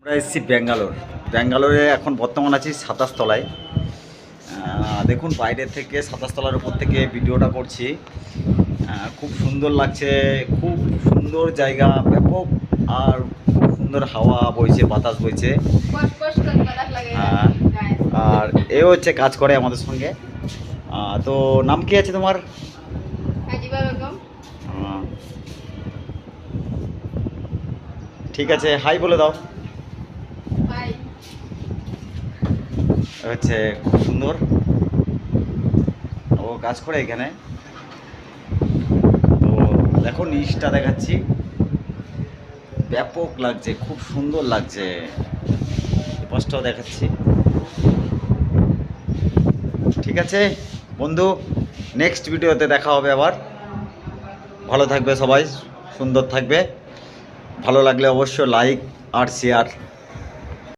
আমরা এসেছি ব্যাঙ্গালোরে এখন বর্তমান আছি 27 তলায়। দেখুন বাইরে থেকে 27 তলার উপর থেকে ভিডিওটা করছি। খুব সুন্দর লাগছে, খুব সুন্দর জায়গা, ব্যাপক আর খুব সুন্দর হাওয়া বইছে, বাতাস বইছে। আর এ হচ্ছে কাজ করে আমাদের সঙ্গে। তো নাম কি আছে তোমার? ঠিক আছে, হাই বলে দাও। হচ্ছে খুব সুন্দর, ও কাজ করে এখানে। তো দেখো নিচটা দেখাচ্ছি, ব্যাপক লাগছে, খুব সুন্দর লাগছে। পাশটাও দেখাচ্ছি। ঠিক আছে বন্ধু, নেক্সট ভিডিওতে দেখা হবে আবার। ভালো থাকবে সবাই, সুন্দর থাকবে। ভালো লাগলে অবশ্যই লাইক আর শেয়ার